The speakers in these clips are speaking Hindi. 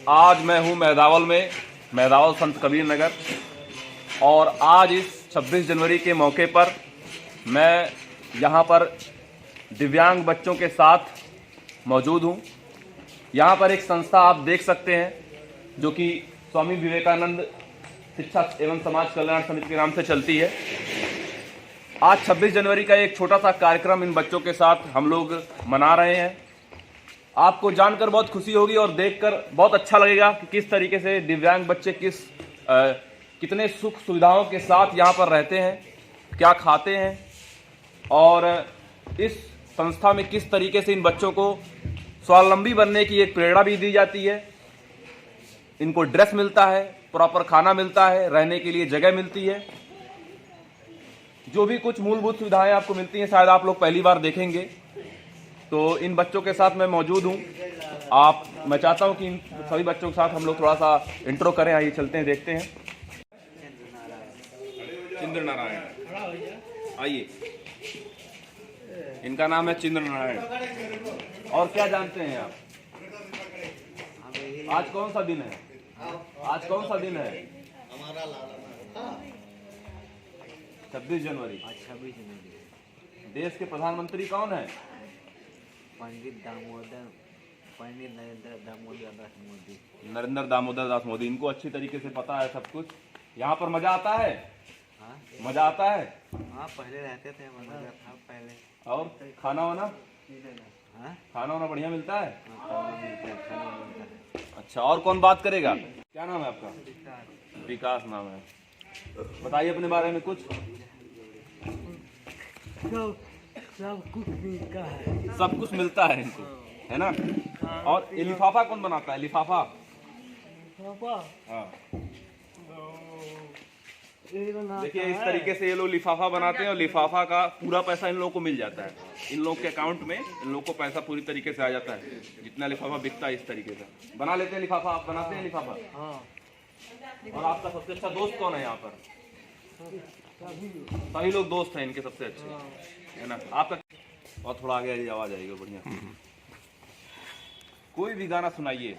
आज मैं हूं मेहदावल में, मेहदावल संत कबीर नगर। और आज इस 26 जनवरी के मौके पर मैं यहां पर दिव्यांग बच्चों के साथ मौजूद हूं। यहां पर एक संस्था आप देख सकते हैं जो कि स्वामी विवेकानंद शिक्षा एवं समाज कल्याण समिति के नाम से चलती है। आज 26 जनवरी का एक छोटा सा कार्यक्रम इन बच्चों के साथ हम लोग मना रहे हैं। आपको जानकर बहुत खुशी होगी और देखकर बहुत अच्छा लगेगा कि किस तरीके से दिव्यांग बच्चे कितने सुख सुविधाओं के साथ यहाँ पर रहते हैं, क्या खाते हैं और इस संस्था में किस तरीके से इन बच्चों को स्वावलंबी बनने की एक प्रेरणा भी दी जाती है। इनको ड्रेस मिलता है, प्रॉपर खाना मिलता है, रहने के लिए जगह मिलती है, जो भी कुछ मूलभूत सुविधाएं आपको मिलती हैं, शायद आप लोग पहली बार देखेंगे। तो इन बच्चों के साथ मैं मौजूद हूं। मैं चाहता हूं कि इन सभी बच्चों के साथ हम लोग थोड़ा सा इंट्रो करें। आइए चलते हैं, देखते हैं। चिंद्र नारायण, आइए। इनका नाम है चिंद्र नारायण। और क्या जानते हैं आप? आज कौन सा दिन है? आज कौन सा दिन है? 26 जनवरी। देश के प्रधानमंत्री कौन है? नरेंद्र दामोदर दास मोदी। इनको अच्छी तरीके से पता है सब कुछ। यहाँ पर मजा आता है? हाँ? मजा आता है? हाँ, पहले रहते थे, मजा था पहले। और खाना वाना? हाँ? खाना वाना बढ़िया मिलता है? अच्छा, और कौन बात करेगा? क्या नाम है आपका? विकास नाम है। बताइए अपने बारे में कुछ। सब कुछ मिलता है। सब कुछ मिलता है इनको, है ना? और ये लिफाफा कौन बनाता है? लिफाफा? हाँ। देखिए, इस तरीके से ये लोग लिफाफा बनाते हैं और लिफाफा का पूरा पैसा इन लोगों को मिल जाता है। इन लोग के अकाउंट में इन लोग को पैसा पूरी तरीके से आ जाता है। जितना लिफाफा बिकता है इस तरीके से बना लेते हैं लिफाफा। आप बनाते हैं लिफाफा? और आपका सबसे अच्छा दोस्त कौन है यहाँ पर? सभी लोग दोस्त हैं इनके सबसे अच्छे, है ना? आपका? और थोड़ा आगे आवाज आएगी बढ़िया। कोई भी गाना सुनाइए।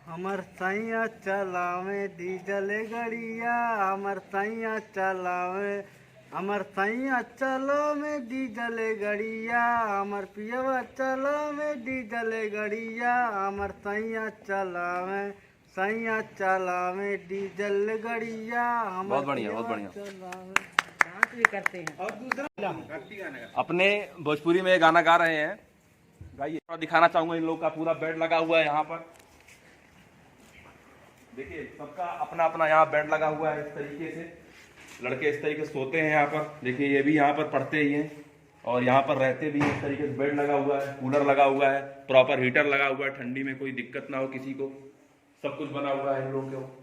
हमर सैया चलावे डीजल गड़िया, हमर सैया चलावे, हमर सैया चलावे डीजल गड़िया, हमर पियवा चलावे डीजल गड़िया, हमर सैया चलावे, सैया चलावे डीजल गड़िया। बहुत बढ़िया, बहुत बढ़िया। डांस भी करते हैं। और दूसरा अपने भोजपुरी में गाना गा रहे हैं, गाइए। थोड़ा दिखाना चाहूंगा। इन लोग का पूरा बेड लगा हुआ है यहाँ पर। देखिए, सबका अपना अपना यहाँ बेड लगा हुआ है। इस तरीके से लड़के इस तरीके से सोते हैं यहाँ पर। देखिए, ये भी यहाँ पर पढ़ते ही हैं और यहाँ पर रहते भी हैं। इस तरीके से बेड लगा हुआ है, कूलर लगा हुआ है, प्रॉपर हीटर लगा हुआ है, ठंडी में कोई दिक्कत ना हो किसी को। सब कुछ बना हुआ है इन लोगों को।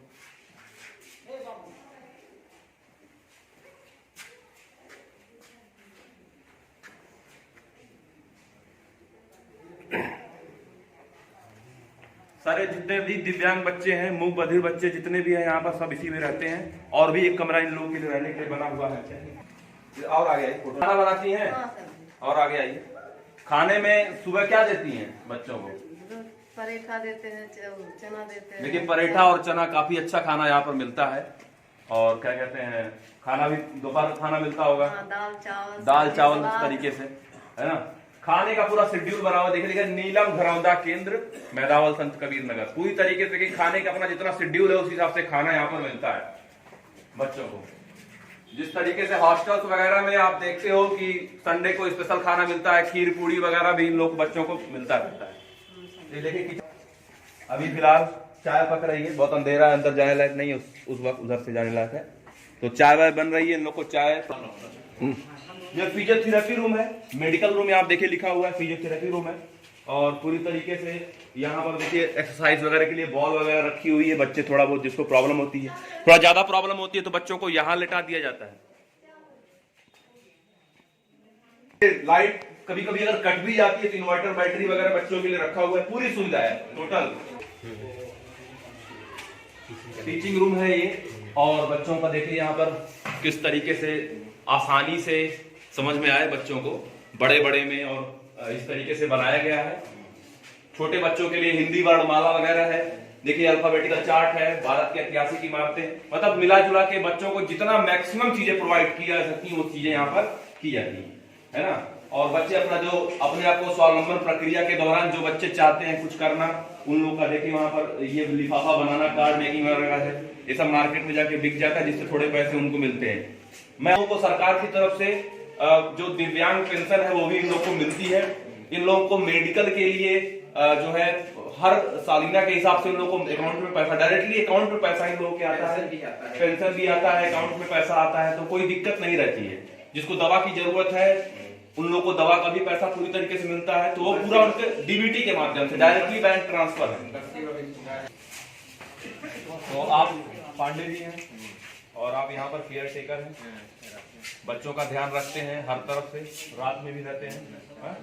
सारे जितने भी दिव्यांग बच्चे हैं, मूक बधिर बच्चे जितने भी हैं यहाँ पर, सब इसी में रहते हैं। और भी एक कमरा इन लोगों के लिए रहने के लिए बना हुआ है। और आगे आइए। खाना बनाती हैं? और आगे आइए। खाने में सुबह क्या देती हैं बच्चों को? परेठा देते हैं, चना देते हैं। देखिए, परेठा और चना काफी अच्छा खाना यहाँ पर मिलता है। और क्या कहते हैं, खाना भी दोपहर खाना मिलता होगा। दाल चावल इस तरीके से, है ना? खाने का पूरा शेड्यूल बना हुआ। देखिए, नीलम घरौंदा केंद्र, मेहदावल संत कबीर नगर। पूरी तरीके से खाने का अपना जितना शेड्यूल है उस हिसाब से खाना यहाँ पर मिलता है बच्चों को। जिस तरीके से हॉस्टल्स वगैरह में आप देखते हो कि संडे को स्पेशल खाना मिलता है, खीर पूड़ी वगैरह भी इन लोग बच्चों को मिलता रहता है। ये देखिए, अभी फिलहाल चाय पक रही है। बहुत अंधेरा है, अंदर जाने लायक नहीं है, उस वक्त उधर से जाने लायक है। तो चाय वाय बन रही है इन लोग को। चाय। ये फिजियोथेरेपी रूम है, मेडिकल रूम। यहाँ देखिए लिखा हुआ है फिजियोथेरेपी रूम है। और पूरी तरीके से यहाँ पर देखिए एक्सरसाइज वगैरह के लिए बॉल वगैरह रखी हुई है। बच्चे थोड़ा बहुत जिसको प्रॉब्लम होती है, थोड़ा ज्यादा प्रॉब्लम होती है, तो बच्चों को यहाँ लेटा दिया जाता है। लाइट कभी कभी अगर कट भी जाती है तो इन्वर्टर बैटरी वगैरह बच्चों के लिए रखा हुआ है। पूरी सुविधा है टोटल। टीचिंग रूम है ये। और बच्चों का देखिए यहाँ पर किस तरीके से आसानी से समझ में आए बच्चों को, बड़े बड़े में और इस तरीके से बनाया गया है। छोटे बच्चों के लिए हिंदी वर्णमाला वगैरह है। देखिए अल्फाबेटिकल चार्ट है, भारत की ऐतिहासिक इमारतें, मतलब मिला जुला के बच्चों को जितना मैक्सिमम चीजें प्रोवाइड की जा सकती हैं वो चीजें यहाँ पर की जाती है ना। और बच्चे अपना जो अपने आप को स्वावलंबन प्रक्रिया के दौरान जो बच्चे चाहते हैं कुछ करना, उन लोगों का देखिए वहां पर ये लिफाफा बनाना, कार्ड मेकिंग वगैरह है, ये सब मार्केट में जाके बिक जाता है जिससे थोड़े पैसे उनको मिलते हैं। मैं उनको सरकार की तरफ से जो दिव्यांग पेंशन है वो भी इन लोगों को मिलती है। इन लोगों को मेडिकल के लिए जो है हर सालिना के हिसाब से उन लोगों को अकाउंट में पैसा, डायरेक्टली अकाउंट में पैसा इन लोगों के आता है, पेंशन भी आता है, अकाउंट में पैसा आता है, तो कोई दिक्कत नहीं रहती है। जिसको दवा की जरूरत है उन लोगों को दवा का भी पैसा पूरी तरीके से मिलता है, तो वो पूरा उनके डीबीटी के माध्यम से डायरेक्टली बैंक ट्रांसफर है। तो आप पांडे जी हैं और आप यहाँ पर केयर टेकर हैं, बच्चों का ध्यान रखते हैं हर तरफ से, रात में भी रहते हैं, हा?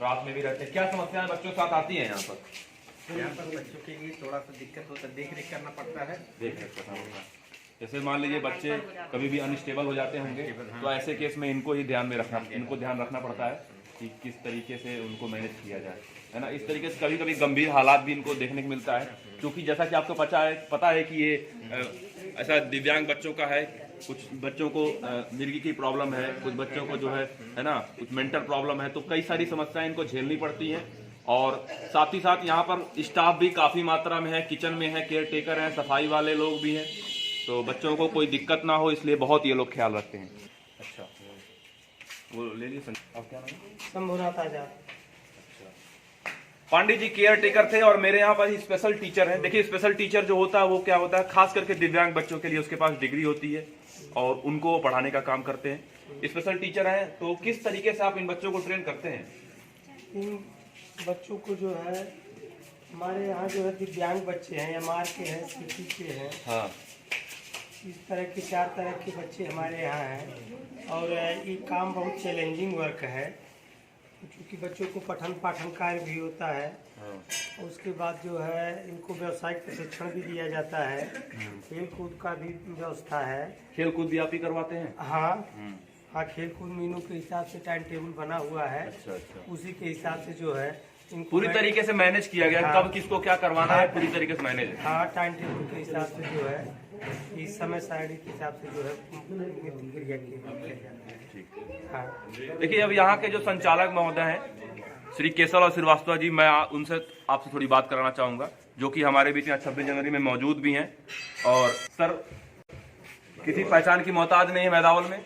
रात में भी रहते हैं। क्या समस्याएं बच्चों के साथ आती हैं यहाँ पर? यहाँ पर बच्चों के लिए थोड़ा सा दिक्कत होता है, देख रेख करना पड़ता है। देख रेख करना पड़ता है। जैसे मान लीजिए बच्चे कभी भी अनस्टेबल हो जाते होंगे, तो ऐसे केस में इनको ही ध्यान में रखना, इनको ध्यान रखना पड़ता है कि किस तरीके से उनको मैनेज किया जाए, है ना। इस तरीके से कभी कभी गंभीर हालात भी इनको देखने को मिलता है, क्योंकि जैसा कि आपको पता है कि ये ऐसा दिव्यांग बच्चों का है। कुछ बच्चों को मिर्गी की प्रॉब्लम है, कुछ बच्चों को जो है ना, कुछ मेंटल प्रॉब्लम है, तो कई सारी समस्याएं इनको झेलनी पड़ती हैं। और साथ ही साथ यहाँ पर स्टाफ भी काफी मात्रा में है, किचन में है, केयर टेकर है, सफाई वाले लोग भी हैं, तो बच्चों को कोई दिक्कत ना हो इसलिए बहुत ये लोग ख्याल रखते हैं। अच्छा, वो ले लीजिए। आप क्या नाम है? शंभुनाथ आजाद। पांडे जी केयर टेकर थे और मेरे यहाँ पर स्पेशल टीचर हैं। देखिए स्पेशल टीचर जो होता है वो क्या होता है, खास करके दिव्यांग बच्चों के लिए उसके पास डिग्री होती है और उनको पढ़ाने का काम करते हैं। स्पेशल टीचर हैं, तो किस तरीके से आप इन बच्चों को ट्रेन करते हैं? इन बच्चों को जो है हमारे यहाँ जो है दिव्यांग बच्चे हैं, एमआर के हैं, सीटी के हैं, हाँ, इस तरह के 4 तरह के बच्चे हमारे यहाँ हैं। और ये काम बहुत चैलेंजिंग वर्क है, क्योंकि बच्चों को पठन पाठन कार्य भी होता है। हाँ। उसके बाद जो है इनको व्यावसायिक प्रशिक्षण भी दिया जाता है, खेल कूद का भी व्यवस्था है। खेल कूद भी आप ही करवाते हैं? हाँ हाँ, खेल कूद मीनों के हिसाब से टाइम टेबल बना हुआ है। अच्छा अच्छा, उसी के हिसाब से जो है इनको पूरी तरीके से मैनेज किया गया। हाँ। कब किसको क्या करवाना है पूरी तरीके से मैनेज है। हाँ, टाइम टेबल के हिसाब से जो है इस समय सारणी के हिसाब से जो है क्रिया किया जाता है। हाँ। देखिए अब यहाँ के जो संचालक महोदय हैं श्री केशव श्रीवास्तव जी, मैं उनसे आपसे थोड़ी बात कराना चाहूंगा, जो कि हमारे बीच में 26 जनवरी में मौजूद भी हैं। और सर किसी पहचान की मोहताज नहीं है मैदावल में,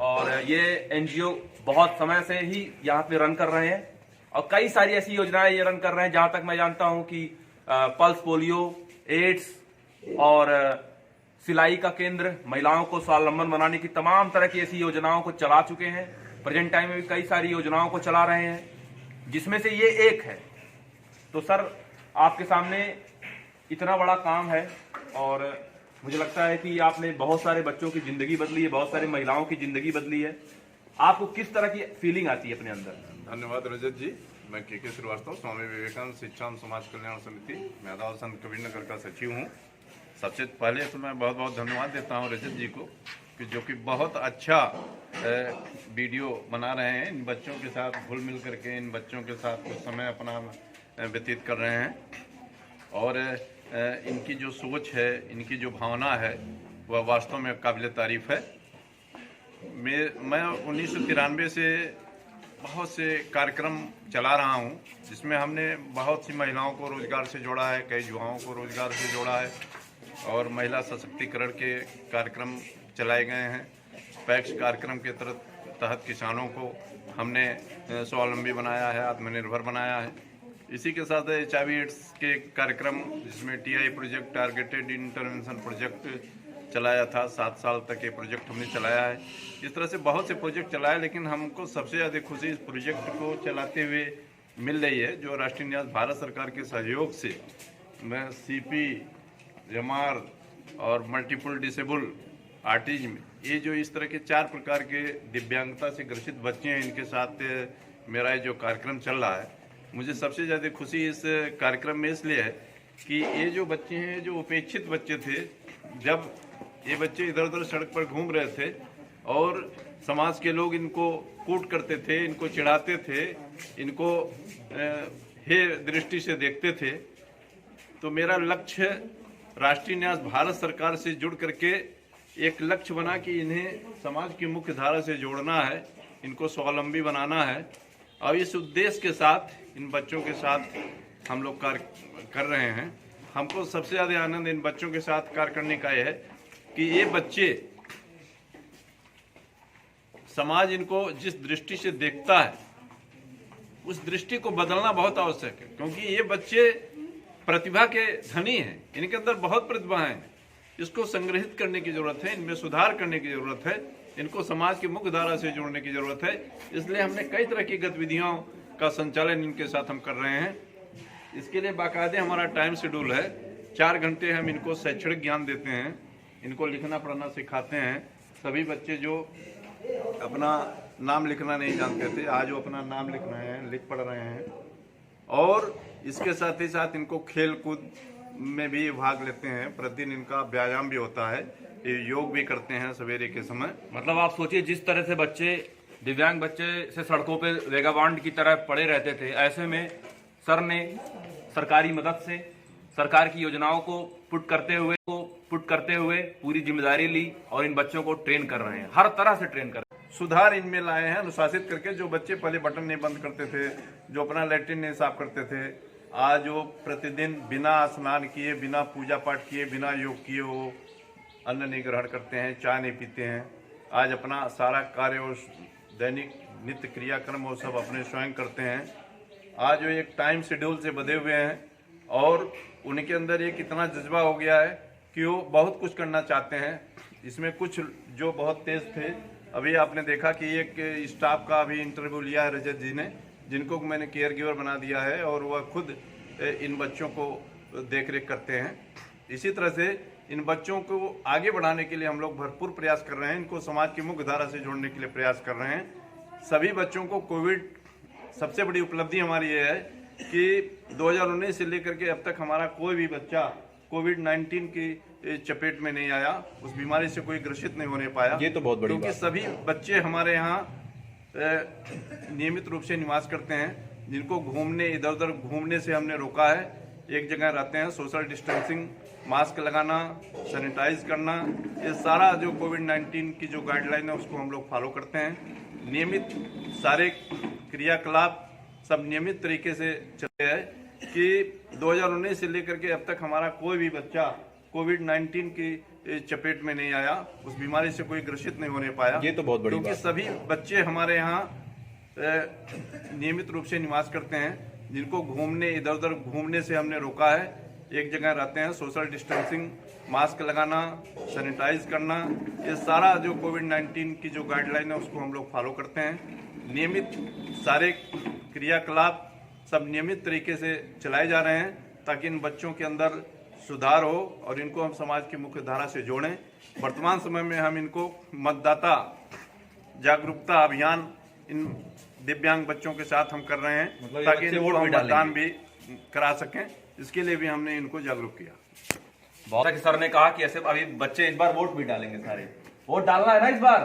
और ये एनजीओ बहुत समय से ही यहाँ पे रन कर रहे हैं और कई सारी ऐसी योजनाएं ये रन कर रहे हैं। जहां तक मैं जानता हूं कि पल्स पोलियो, एड्स और सिलाई का केंद्र, महिलाओं को स्वावलंबन बनाने की तमाम तरह की ऐसी योजनाओं को चला चुके हैं। प्रेजेंट टाइम में भी कई सारी योजनाओं को चला रहे हैं, जिसमें से ये एक है। तो सर आपके सामने इतना बड़ा काम है और मुझे लगता है कि आपने बहुत सारे बच्चों की जिंदगी बदली है, बहुत सारी महिलाओं की जिंदगी बदली है। आपको किस तरह की फीलिंग आती है अपने अंदर? धन्यवाद रजत जी। मैं के श्रीवास्तव, स्वामी विवेकानंद शिक्षा एवं समाज कल्याण समिति मैदावल संत कबीरनगर का सचिव हूँ। सबसे पहले तो मैं बहुत बहुत धन्यवाद देता हूँ रजत जी को, कि जो कि बहुत अच्छा वीडियो बना रहे हैं। इन बच्चों के साथ घुल मिल करके इन बच्चों के साथ कुछ समय अपना व्यतीत कर रहे हैं, और इनकी जो सोच है, इनकी जो भावना है, वह वास्तव में काबिल तारीफ है। मैं 1993 से बहुत से कार्यक्रम चला रहा हूं, जिसमें हमने बहुत सी महिलाओं को रोजगार से जोड़ा है, कई युवाओं को रोजगार से जोड़ा है, और महिला सशक्तिकरण के कार्यक्रम चलाए गए हैं। पैक्स कार्यक्रम के तहत किसानों को हमने स्वावलंबी बनाया है, आत्मनिर्भर बनाया है। इसी के साथ HIV एड्स के कार्यक्रम, जिसमें TI project, targeted intervention project चलाया था, 7 साल तक ये प्रोजेक्ट हमने चलाया है। इस तरह से बहुत से प्रोजेक्ट चलाए, लेकिन हमको सबसे ज़्यादा खुशी इस प्रोजेक्ट को चलाते हुए मिल रही है, जो राष्ट्रीय न्यास भारत सरकार के सहयोग से मैं CP, MR और मल्टीपल डिसेबल आर्टिज्म, ये जो इस तरह के 4 प्रकार के दिव्यांगता से ग्रसित बच्चे हैं, इनके साथ मेरा ये जो कार्यक्रम चल रहा है, मुझे सबसे ज़्यादा खुशी इस कार्यक्रम में इसलिए है कि ये जो बच्चे हैं, जो उपेक्षित बच्चे थे, जब ये बच्चे इधर उधर सड़क पर घूम रहे थे और समाज के लोग इनको कूट करते थे, इनको चिढ़ाते थे, इनको हे दृष्टि से देखते थे। तो मेरा लक्ष्य राष्ट्रीय न्यास भारत सरकार से जुड़ करके एक लक्ष्य बना कि इन्हें समाज की मुख्य धारा से जोड़ना है, इनको स्वावलंबी बनाना है। और इस उद्देश्य के साथ इन बच्चों के साथ हम लोग कार्य कर रहे हैं। हमको सबसे ज़्यादा आनंद इन बच्चों के साथ कार्य करने का यह है कि ये बच्चे, समाज इनको जिस दृष्टि से देखता है उस दृष्टि को बदलना बहुत आवश्यक है, क्योंकि ये बच्चे प्रतिभा के धनी हैं, इनके अंदर बहुत प्रतिभा है। इसको संग्रहित करने की जरूरत है, इनमें सुधार करने की जरूरत है, इनको समाज की मुख्य धारा से जोड़ने की जरूरत है। इसलिए हमने कई तरह की गतिविधियों का संचालन इनके साथ हम कर रहे हैं। इसके लिए बाकायदे हमारा टाइम शेड्यूल है। 4 घंटे हम इनको शैक्षणिक ज्ञान देते हैं, इनको लिखना पढ़ना सिखाते हैं। सभी बच्चे जो अपना नाम लिखना नहीं जानते थे, आज वो अपना नाम लिख रहे हैं, लिख पढ़ रहे हैं। और इसके साथ ही साथ इनको खेल कूद में भी भाग लेते हैं। प्रतिदिन इनका व्यायाम भी होता है, ये योग भी करते हैं सवेरे के समय। मतलब आप सोचिए, जिस तरह से बच्चे, दिव्यांग बच्चे से सड़कों पे वेगाबांड की तरह पड़े रहते थे, ऐसे में सर ने सरकारी मदद से सरकार की योजनाओं को पुट करते हुए पूरी जिम्मेदारी ली और इन बच्चों को ट्रेन कर रहे हैं, हर तरह से ट्रेन कर रहे हैं। सुधार इनमें लाए हैं अनुशासित करके। जो बच्चे पहले बटन नहीं बंद करते थे, जो अपना लैट्रिन नहीं साफ करते थे, आज वो प्रतिदिन बिना स्नान किए, बिना पूजा पाठ किए, बिना योग किए वो अन्न नहीं ग्रहण करते हैं, चाय नहीं पीते हैं। आज अपना सारा कार्य और दैनिक नित्य क्रियाक्रम वो सब अपने स्वयं करते हैं। आज वो एक टाइम शेड्यूल से बंधे हुए हैं और उनके अंदर एक इतना जज्बा हो गया है कि वो बहुत कुछ करना चाहते हैं। इसमें कुछ जो बहुत तेज थे, अभी आपने देखा कि एक स्टाफ का अभी इंटरव्यू लिया है रजत जी ने, जिनको मैंने केयर गिवर बना दिया है और वह खुद इन बच्चों को देख रेख करते हैं। इसी तरह से इन बच्चों को आगे बढ़ाने के लिए हम लोग भरपूर प्रयास कर रहे हैं, इनको समाज की मुख्य धारा से जोड़ने के लिए प्रयास कर रहे हैं। सभी बच्चों को कोविड, सबसे बड़ी उपलब्धि हमारी ये है कि 2019 से लेकर के अब तक हमारा कोई भी बच्चा कोविड-19 की चपेट में नहीं आया, उस बीमारी से कोई ग्रसित नहीं होने पाया। ये तो बहुत बड़ी क्योंकि सभी बच्चे हमारे यहाँ नियमित रूप से निवास करते हैं, जिनको घूमने, इधर उधर घूमने से हमने रोका है। एक जगह रहते हैं, सोशल डिस्टेंसिंग, मास्क लगाना, सैनिटाइज करना, ये सारा जो कोविड-19 की जो गाइडलाइन है उसको हम लोग फॉलो करते हैं। नियमित सारे क्रियाकलाप सब नियमित तरीके से चलते हैं कि 2019 से लेकर के अब तक हमारा कोई भी बच्चा कोविड-19 की चपेट में नहीं आया, उस बीमारी से कोई ग्रसित नहीं होने पाया। ये तो बहुत बड़ी क्योंकि सभी बच्चे हमारे यहाँ नियमित रूप से निवास करते हैं, जिनको घूमने, इधर उधर घूमने से हमने रोका है। एक जगह रहते हैं, सोशल डिस्टेंसिंग, मास्क लगाना, सैनिटाइज करना, ये सारा जो कोविड-19 की जो गाइडलाइन है उसको हम लोग फॉलो करते हैं। नियमित सारे क्रियाकलाप सब नियमित तरीके से चलाए जा रहे हैं ताकि इन बच्चों के अंदर सुधार हो और इनको हम समाज की मुख्य धारा से जोड़ें। वर्तमान समय में हम इनको मतदाता जागरूकता अभियान इन दिव्यांग बच्चों के साथ हम कर रहे हैं, मतलब ताकि इनको हम मतदान भी करा सकें। इसके लिए भी हमने इनको जागरूक किया। बहुत सर ने कहा कि ऐसे अभी बच्चे इस बार वोट भी डालेंगे, सारे वोट डालना है ना इस बार।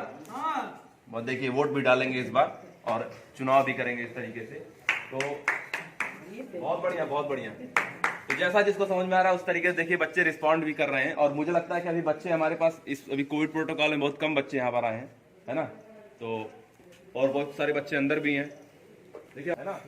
बहुत देखिए, वोट भी डालेंगे इस बार और चुनाव भी करेंगे इस तरीके से। तो बहुत बढ़िया, बहुत बढ़िया। तो जैसा जिसको समझ में आ रहा है उस तरीके से देखिए बच्चे रिस्पॉन्ड भी कर रहे हैं। और मुझे लगता है कि अभी बच्चे हमारे पास इस अभी कोविड प्रोटोकॉल में बहुत कम बच्चे यहाँ पर आए हैं, है ना। तो और बहुत सारे बच्चे अंदर भी हैं, देखिए, है ना।